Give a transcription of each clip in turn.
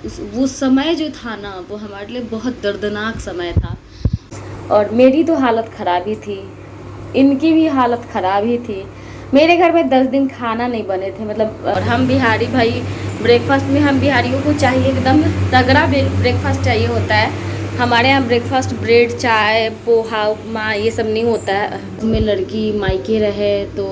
वो समय जो था ना वो हमारे लिए बहुत दर्दनाक समय था। और मेरी तो हालत ख़राब ही थी, इनकी भी हालत ख़राब ही थी। मेरे घर में 10 दिन खाना नहीं बने थे, मतलब। और हम बिहारी भाई, ब्रेकफास्ट में हम बिहारियों को चाहिए एकदम तगड़ा ब्रेकफास्ट चाहिए होता है। हमारे यहाँ ब्रेकफास्ट ब्रेड, चाय, पोहा, उपमा ये सब नहीं होता है। उसमें लड़की मायके रहे तो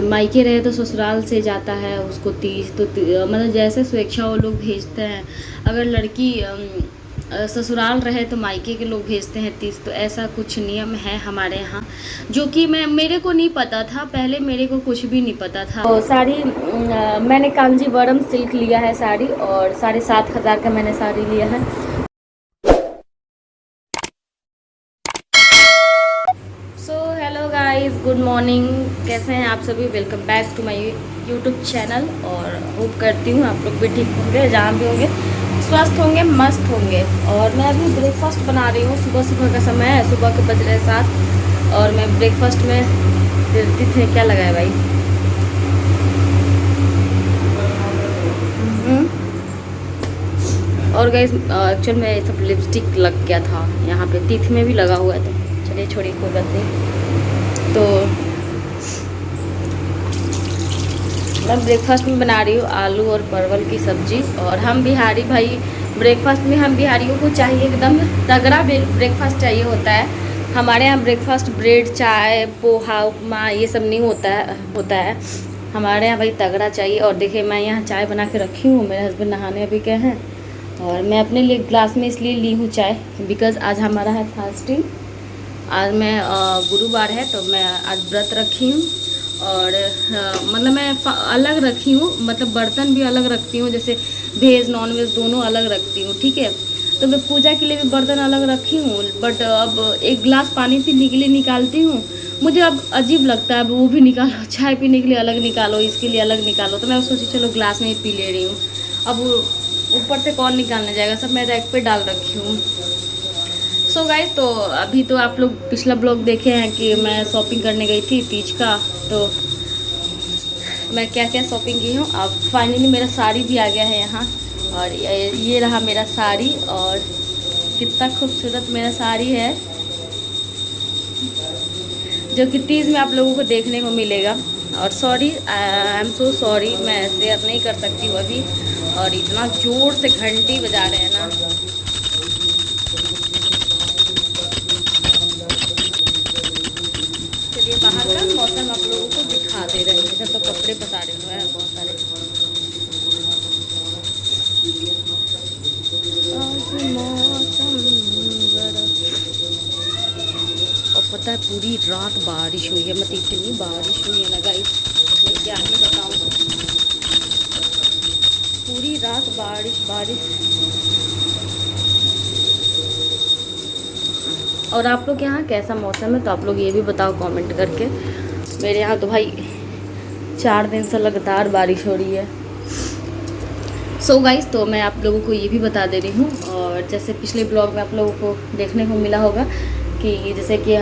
मायके रहे तो ससुराल से जाता है उसको तीज, तो मतलब जैसे स्वेच्छा वो लोग भेजते हैं। अगर लड़की ससुराल रहे तो मायके के लोग भेजते हैं तीज। तो ऐसा कुछ नियम है हमारे यहाँ, जो कि मेरे को नहीं पता था पहले, मेरे को कुछ भी नहीं पता था। तो साड़ी मैंने कांजीवरम सिल्क लिया है साड़ी, और 7,500 का मैंने साड़ी लिया है। So hello guys, good morning. कैसे हैं आप सभी? Welcome back to my YouTube channel. और होप करती हूँ आप लोग भी ठीक होंगे, जहाँ भी होंगे स्वस्थ होंगे, मस्त होंगे। और मैं अभी ब्रेकफास्ट बना रही हूँ। सुबह सुबह का समय है, सुबह के बज रहे 7। और मैं ब्रेकफास्ट में देती थे, क्या लगा है भाई? और गाइस एक्चुअल में सब लिपस्टिक लग गया था यहाँ पे, तीथ में भी लगा हुआ था। चलिए छोड़िए, कोई बात नहीं। तो मैं ब्रेकफास्ट में बना रही हूँ आलू और परवल की सब्ज़ी। और हम बिहारी भाई, ब्रेकफास्ट में हम बिहारियों को चाहिए एकदम तगड़ा ब्रेकफास्ट चाहिए होता है। हमारे यहाँ ब्रेकफास्ट ब्रेड, चाय, पोहा, उपमा ये सब नहीं होता है। हमारे यहाँ भाई तगड़ा चाहिए। और देखिए मैं यहाँ चाय बना के रखी हूँ, मेरे हस्बैंड नहाने अभी गए हैं। और मैं अपने लिए ग्लास में इसलिए ली हूँ चाय, बिकॉज़ आज हमारा है फास्टिंग। आज मैं गुरुवार है तो मैं आज व्रत रखी हूँ। और मतलब मैं अलग रखी हूँ, मतलब बर्तन भी अलग रखती हूँ, जैसे वेज नॉन वेज दोनों अलग रखती हूँ, ठीक है। तो मैं पूजा के लिए भी बर्तन अलग रखी हूँ, बट अब एक गिलास पानी पीने के लिए निकालती हूँ, मुझे अब अजीब लगता है। अब वो भी निकालो, चाय पीने के लिए अलग निकालो, इसके लिए अलग निकालो। तो मैं सोची चलो ग्लास में ही पी ले रही हूँ। अब ऊपर से कौन निकालने जाएगा, सब मैं रैक पे डाल रखी हूँ। सो गाइस, तो अभी तो आप लोग पिछला ब्लॉग देखे हैं कि मैं शॉपिंग करने गई थी तीज का। तो मैं क्या क्या शॉपिंग की हूँ। अब फाइनली मेरा साड़ी भी आ गया है यहाँ। और ये रहा मेरा साड़ी, और कितना खूबसूरत मेरा साड़ी है, जो कि तीज में आप लोगों को देखने को मिलेगा। और sorry, I am so sorry, मैं शेयर नहीं कर सकती हूँ अभी। और इतना ज़ोर से घंटी बजा रहे हैं ना। चलिए बाहर का मौसम आप लोगों को दिखा दे रहे हैं। इधर तो कपड़े पसारे हुए हैं बहुत सारे। आज मौसम बड़ा, और पता है पूरी रात बारिश हुई है, मतलब इतनी बारिश हुई है ना गाइस, मैं क्या ही बताऊँ। पूरी रात बारिश बारिश। और आप लोग के यहाँ कैसा मौसम है, तो आप लोग ये भी बताओ कमेंट करके। मेरे यहाँ तो भाई 4 दिन से लगातार बारिश हो रही है। सो गाइस, तो मैं आप लोगों को ये भी बता दे रही हूँ। और जैसे पिछले ब्लॉग में आप लोगों को देखने को मिला होगा कि जैसे कि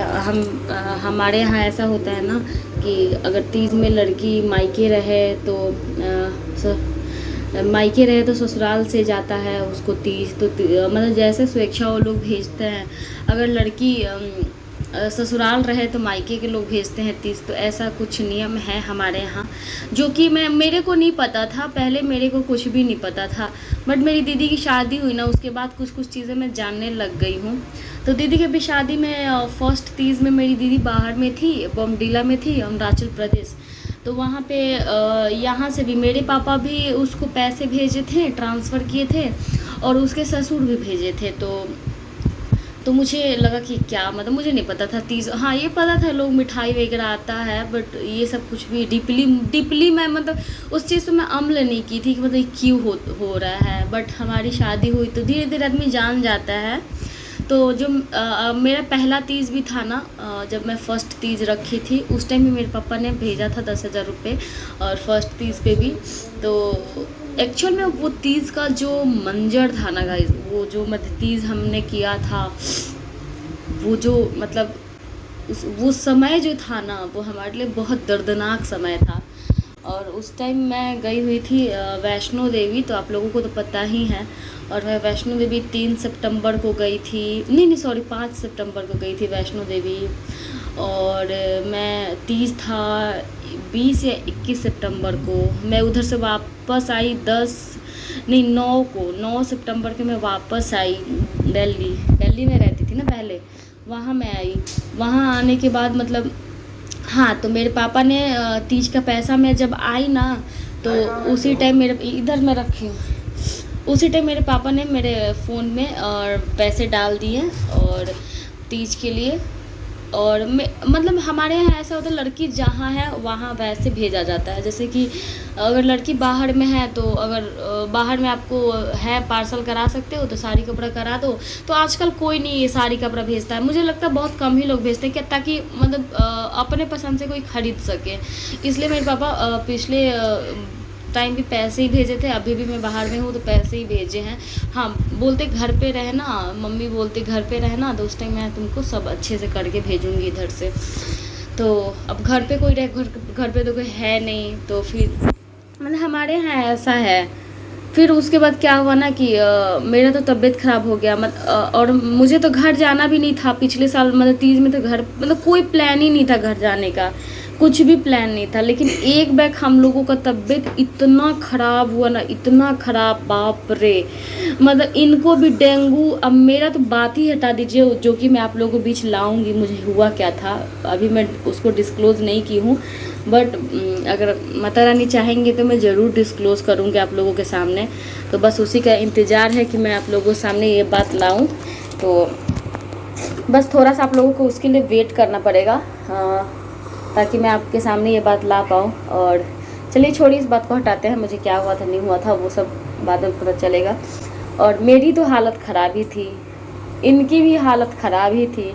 हमारे यहाँ ऐसा होता है ना कि अगर तीज में लड़की मायके रहे तो मायके रहे तो ससुराल से जाता है उसको तीज, तो मतलब जैसे स्वेच्छा वो लोग भेजते हैं। अगर लड़की ससुराल रहे तो मायके के लोग भेजते हैं तीज। तो ऐसा कुछ नियम है हमारे यहाँ, जो कि मेरे को नहीं पता था पहले, मेरे को कुछ भी नहीं पता था। बट मेरी दीदी की शादी हुई ना, उसके बाद कुछ कुछ चीज़ें मैं जानने लग गई हूँ। तो दीदी के भी शादी में फर्स्ट तीज में मेरी दीदी बाहर में थी, बॉम्बडीला में थी, अरुणाचल प्रदेश। तो वहाँ पे यहाँ से भी मेरे पापा भी उसको पैसे भेजे थे, ट्रांसफ़र किए थे, और उसके ससुर भी भेजे थे। तो मुझे लगा कि क्या, मतलब मुझे नहीं पता था तीज। हाँ, ये पता था लोग मिठाई वगैरह आता है, बट ये सब कुछ भी डीपली मैं, मतलब उस चीज़ पे मैं अमल नहीं की थी कि मतलब क्यों हो रहा है। बट हमारी शादी हुई तो धीरे धीरे आदमी जान जाता है। तो जो मेरा पहला तीज भी था ना, जब मैं फ़र्स्ट तीज रखी थी उस टाइम भी मेरे पापा ने भेजा था 10,000 रुपये, और फर्स्ट तीज पे भी। तो एक्चुअल में वो तीज का जो मंजर था ना गाइस, वो जो मतलब तीज हमने किया था, वो जो मतलब वो समय जो था ना वो हमारे लिए बहुत दर्दनाक समय था। और उस टाइम मैं गई हुई थी वैष्णो देवी, तो आप लोगों को तो पता ही है। और मैं वैष्णो देवी 3 सितंबर को गई थी, नहीं सॉरी 5 सितंबर को गई थी वैष्णो देवी। और मैं तीज था 20 या 21 सितंबर को। मैं उधर से वापस आई 9 सितंबर के मैं वापस आई दिल्ली में रहती थी ना पहले, वहाँ मैं आई। वहाँ आने के बाद मतलब हाँ, तो मेरे पापा ने तीज का पैसा मैं जब आई ना, तो उसी टाइम मेरे इधर मैं रखी हूँ, उसी टाइम मेरे पापा ने मेरे फ़ोन में और पैसे डाल दिए और तीज के लिए। और मतलब हमारे यहाँ ऐसा होता है, लड़की जहाँ है वहाँ वैसे भेजा जाता है। जैसे कि अगर लड़की बाहर में है तो अगर बाहर में आपको है पार्सल करा सकते हो तो साड़ी कपड़ा करा दो। तो आजकल कोई नहीं ये साड़ी कपड़ा भेजता है, मुझे लगता है बहुत कम ही लोग भेजते हैं क्या, ताकि मतलब अपने पसंद से कोई ख़रीद सके। इसलिए मेरे पापा पिछले टाइम भी पैसे ही भेजे थे, अभी भी मैं बाहर में हूँ तो पैसे ही भेजे हैं। हाँ, बोलते घर पे रहना, मम्मी बोलती घर पे रहना, तो उस टाइम मैं तुमको सब अच्छे से करके भेजूँगी इधर से। तो अब घर पे कोई घर पे तो कोई है नहीं, तो फिर मतलब हमारे यहाँ ऐसा है। फिर उसके बाद क्या हुआ ना कि मेरा तो तबीयत ख़राब हो गया और मुझे तो घर जाना भी नहीं था पिछले साल, मतलब तीज में तो घर मतलब कोई प्लान ही नहीं था घर जाने का, कुछ भी प्लान नहीं था। लेकिन एक बैग हम लोगों का तबीयत इतना ख़राब हुआ ना, इतना ख़राब, बाप रे। मतलब इनको भी डेंगू, अब मेरा तो बात ही हटा दीजिए, जो कि मैं आप लोगों के बीच लाऊंगी मुझे हुआ क्या था, अभी मैं उसको डिस्क्लोज़ नहीं की हूँ। बट अगर माता रानी चाहेंगे तो मैं ज़रूर डिस्क्लोज़ करूँगी आप लोगों के सामने। तो बस उसी का इंतज़ार है कि मैं आप लोगों के सामने ये बात लाऊँ। तो बस थोड़ा सा आप लोगों को उसके लिए वेट करना पड़ेगा ताकि मैं आपके सामने ये बात ला पाऊँ। और चलिए छोड़िए, इस बात को हटाते हैं, मुझे क्या हुआ था नहीं हुआ था वो सब बाद में पता चलेगा। और मेरी तो हालत ख़राब ही थी, इनकी भी हालत ख़राब ही थी।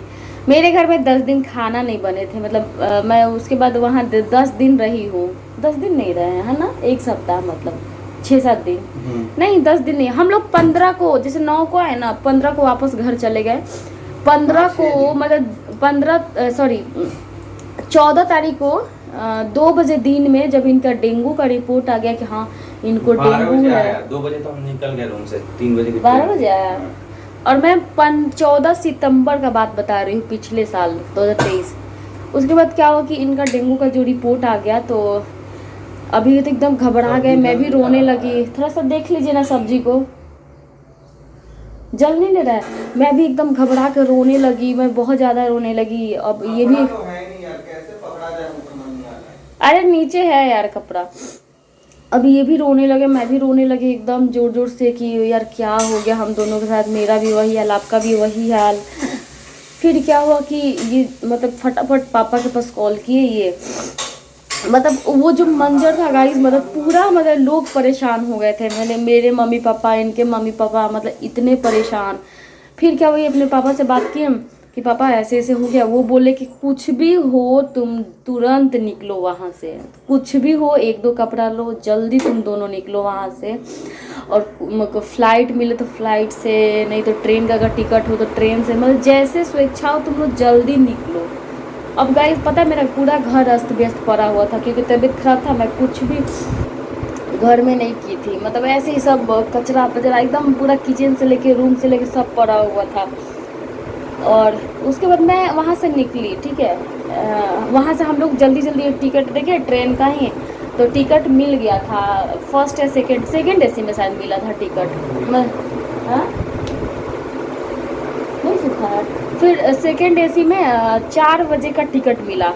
मेरे घर में 10 दिन खाना नहीं बने थे, मतलब मैं उसके बाद वहाँ 10 दिन रही हूँ। 10 दिन नहीं रहे हैं, है ना, 1 सप्ताह, मतलब 6-7 दिन नहीं, 10 दिन नहीं। हम लोग 15 को, जैसे 9 को आए ना, 15 को वापस घर चले गए। 15 को मतलब 14 तारीख को 2 बजे दिन में जब इनका डेंगू का रिपोर्ट आ गया कि हाँ इनको डेंगू है। 2 बजे तो हम निकल गए रूम से, 3 बजे 12 बजे आया। और मैं 14 सितंबर का बात बता रही हूँ, पिछले साल 2023। उसके बाद क्या हुआ कि इनका डेंगू का जो रिपोर्ट आ गया, तो अभी तो एकदम घबरा गए, मैं भी रोने लगी। थोड़ा सा देख लीजिए ना, सब्जी को जल नहीं रहा है, मैं भी एकदम घबरा कर रोने लगी, मैं बहुत ज़्यादा रोने लगी। अब ये भी तो है नहीं यार, कैसे पकड़ा जाए मुझे समझ नहीं आ रहा है। अरे नीचे है यार कपड़ा। अब ये भी रोने लगे, मैं भी रोने लगी एकदम जोर जोर से कि यार क्या हो गया हम दोनों के साथ, मेरा भी वही हाल, आपका भी वही हाल। फिर क्या हुआ कि ये मतलब फटाफट पापा के पास कॉल किए। ये मतलब वो जो मंजर था गाइस, मतलब पूरा मतलब लोग परेशान हो गए थे। मैंने मेरे मम्मी पापा, इनके मम्मी पापा, मतलब इतने परेशान। फिर क्या हुआ, अपने पापा से बात की हम कि पापा ऐसे ऐसे हो गया। वो बोले कि कुछ भी हो तुम तुरंत निकलो वहाँ से, कुछ भी हो 1-2 कपड़ा लो, जल्दी तुम दोनों निकलो वहाँ से। और फ्लाइट मिले तो फ्लाइट से, नहीं तो ट्रेन का अगर टिकट हो तो ट्रेन से, मतलब जैसे स्वेच्छा हो तुम लोग जल्दी निकलो। अब गाइस पता है मेरा पूरा घर अस्त व्यस्त पड़ा हुआ था, क्योंकि तबीयत खराब था, मैं कुछ भी घर में नहीं की थी। मतलब ऐसे ही सब कचरा पचरा एकदम पूरा किचन से लेके रूम से लेके सब पड़ा हुआ था। और उसके बाद मैं वहाँ से निकली, ठीक है। वहाँ से हम लोग जल्दी जल्दी टिकट देखे ट्रेन का ही, तो टिकट मिल गया था। फर्स्ट या सेकेंड एसी में शायद मिला था टिकट। हाँ नहीं सुखा है। फिर सेकेंड एसी में 4 बजे का टिकट मिला,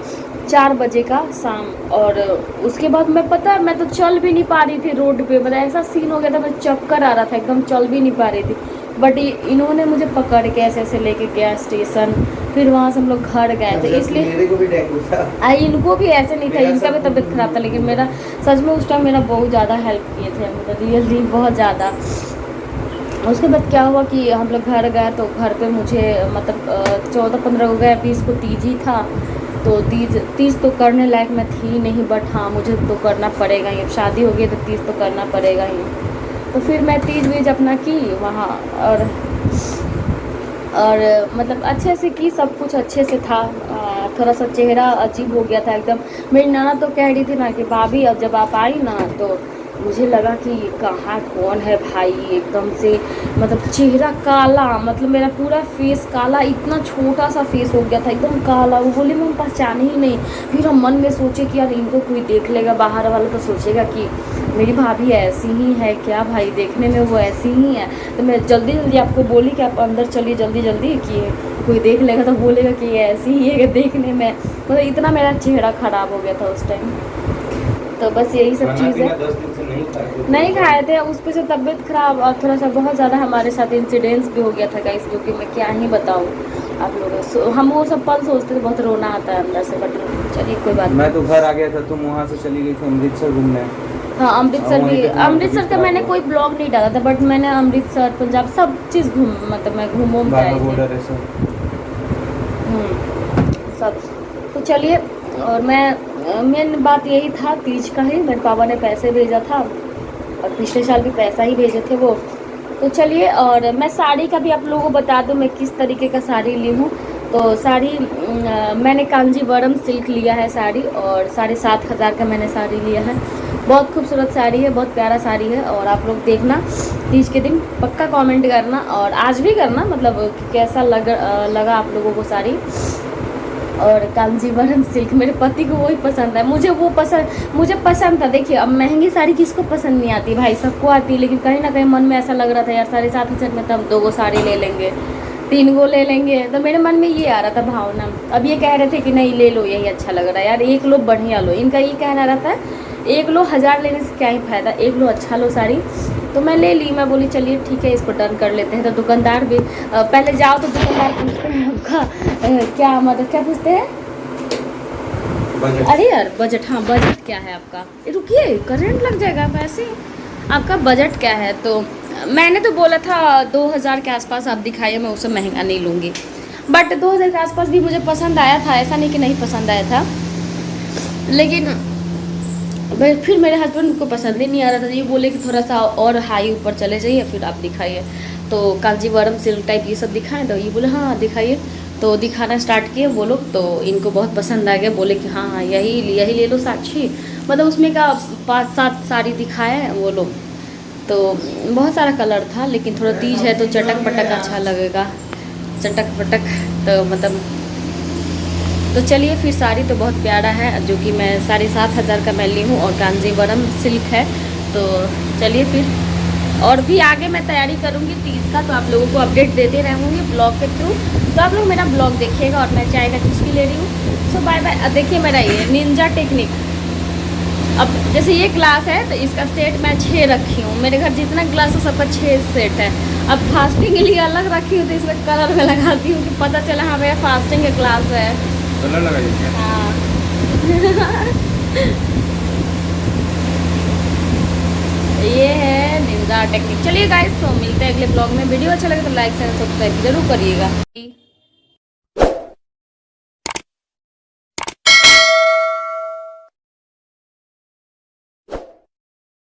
4 बजे का शाम। और उसके बाद मैं तो चल भी नहीं पा रही थी रोड पे, मतलब ऐसा सीन हो गया था, मैं चक्कर आ रहा था, एकदम चल भी नहीं पा रही थी। बट इन्होंने मुझे पकड़ के ऐसे ऐसे लेके गया स्टेशन। फिर वहाँ से हम लोग घर गए थे, इसलिए इनको भी ऐसे नहीं था, इनका भी तबीयत खराब था। लेकिन मेरा सच में उस टाइम मेरा बहुत ज़्यादा हेल्प किए थे, मतलब रियली बहुत ज़्यादा। उसके बाद क्या हुआ कि हम लोग घर गए, तो घर पे मुझे मतलब 14-15 हो गए, 20 को तीज ही था। तो तीज तो करने लायक मैं थी नहीं, बट हाँ मुझे तो करना पड़ेगा ही, अब शादी हो गई तो तीज तो करना पड़ेगा ही। तो फिर मैं तीज वीज अपना की वहाँ, और मतलब अच्छे से की, सब कुछ अच्छे से था। थोड़ा सा चेहरा अजीब हो गया था एकदम। मेरी नाना तो कह रही थी ना कि भाभी अब जब आप आई ना तो मुझे लगा कि कहाँ कौन है भाई, एकदम से मतलब चेहरा काला, मतलब मेरा पूरा फेस काला, इतना छोटा सा फेस हो गया था एकदम काला। वो बोली मैं पहचाने ही नहीं। फिर हम मन में सोचे कि यार इनको कोई देख लेगा, बाहर वाला तो सोचेगा कि मेरी भाभी ऐसी ही है क्या भाई, देखने में वो ऐसी ही है। तो मैं जल्दी जल्दी आपको बोली कि आप अंदर चलिए जल्दी जल्दी, कि कोई देख लेगा तो बोलेगा कि ये ऐसी ही है देखने में। मतलब इतना मेरा चेहरा ख़राब हो गया था उस टाइम। तो बस यही सब चीज़ है। 10 दिन से नहीं खाए थे, उस पर से तबीयत ख़राब और थोड़ा सा बहुत ज़्यादा हमारे साथ इंसिडेंस भी हो गया था गाइस, जो कि मैं क्या ही बताऊँ आप लोगों। हम वो सब पल सोचते थे, बहुत रोना आता है अंदर से, बट चलिए कोई बात नहीं। मैं तो घर आ गया था, तुम वहाँ से चली गई थी अमृतसर घूमने। हाँ अमृतसर भी, वहीं पे तुम्हारा अमृतसर तबीयत का मैंने खराब कोई ब्लॉग नहीं डाला था, बट मैंने अमृतसर पंजाब सब चीज़ मतलब मैं घूम के आई बाघा थी। बॉर्डर है सब। सब तो चलिए। और मेन बात यही था तीज का ही, मेरे पापा ने पैसे भेजा था और पिछले साल भी पैसा ही भेजे थे वो। तो चलिए, और मैं साड़ी का भी आप लोगों को बता दूं मैं किस तरीके का साड़ी ली हूँ। तो साड़ी मैंने कांजीवरम सिल्क लिया है साड़ी, और 7,500 का मैंने साड़ी लिया है। बहुत खूबसूरत साड़ी है, बहुत प्यारा साड़ी है। और आप लोग देखना तीज के दिन पक्का कमेंट करना, और आज भी करना, मतलब कैसा लगा आप लोगों को साड़ी। और कांजीवरम सिल्क मेरे पति को वही पसंद है, मुझे पसंद था। देखिए अब महंगी साड़ी किसको पसंद नहीं आती भाई, सबको आती है, लेकिन कहीं ना कहीं मन में ऐसा लग रहा था यार 7,500 में तो हम 2 साड़ी ले लेंगे, 3 ले लेंगे। तो मेरे मन में ये आ रहा था भावना। अब ये कह रहे थे कि नहीं ले लो, यही अच्छा लग रहा है यार, 1 लो बढ़िया लो, इनका ये कहना रहता है 1 लो 1000 लेने से क्या ही फ़ायदा, 1 लो अच्छा लो साड़ी। तो मैं ले ली, मैं बोली चलिए ठीक है इसको डन कर लेते हैं। तो दुकानदार भी पहले जाओ तो दुकानदार पूछते हैं आपका क्या, मतलब क्या पूछते हैं, अरे यार बजट, हाँ बजट क्या है आपका, रुकिए करंट लग जाएगा वैसे, आपका बजट क्या है। तो मैंने तो बोला था 2000 के आसपास आप दिखाइए, मैं उससे महंगा नहीं लूँगी। बट 2000 के आसपास भी मुझे पसंद आया था, ऐसा नहीं कि नहीं पसंद आया था, लेकिन फिर मेरे हस्बैंड को पसंद ही नहीं आ रहा था। ये बोले कि थोड़ा सा और हाई ऊपर चले जाइए फिर आप दिखाइए। तो कांजीवरम सिल्क टाइप ये सब दिखाएं, तो ये बोले हाँ दिखाइए। तो दिखाना स्टार्ट किए वो लोग, तो इनको बहुत पसंद आ गया, बोले कि हाँ हाँ यही ले लो साक्षी। मतलब उसमें का 5-7 साड़ी दिखाए हैं वो लोग। तो बहुत सारा कलर था, लेकिन थोड़ा तीज है तो चटक पटक अच्छा लगेगा, चटक पटक। तो मतलब तो चलिए फिर साड़ी तो बहुत प्यारा है, जो कि मैं 7,500 का मैं ली हूँ, और कांजीवरम सिल्क है। तो चलिए फिर, और भी आगे मैं तैयारी करूँगी तीज का, तो आप लोगों को अपडेट देते रहूँगी ब्लॉग के थ्रू। तो आप लोग मेरा ब्लॉग देखिएगा, और मैं चाय का चुस्की ले रही हूँ। सो बाय बाय। देखिए मेरा ये निंजा टेक्निक, अब जैसे ये ग्लास है तो इसका सेट मैं 6 रखी हूँ, मेरे घर जितना ग्लास है सबका 6 सेट है। अब फास्टिंग के लिए अलग रखी हूँ, तो इसमें कलर में लगाती हूँ कि पता चला हाँ मेरा फास्टिंग का ग्लास है। कलर लगाइए। हाँ ये है निंजा टेक्निक। चलिए गाइस, तो मिलते हैं अगले ब्लॉग में। वीडियो अच्छा लगे तो लाइक शेयर सब्सक्राइब जरूर करिएगा।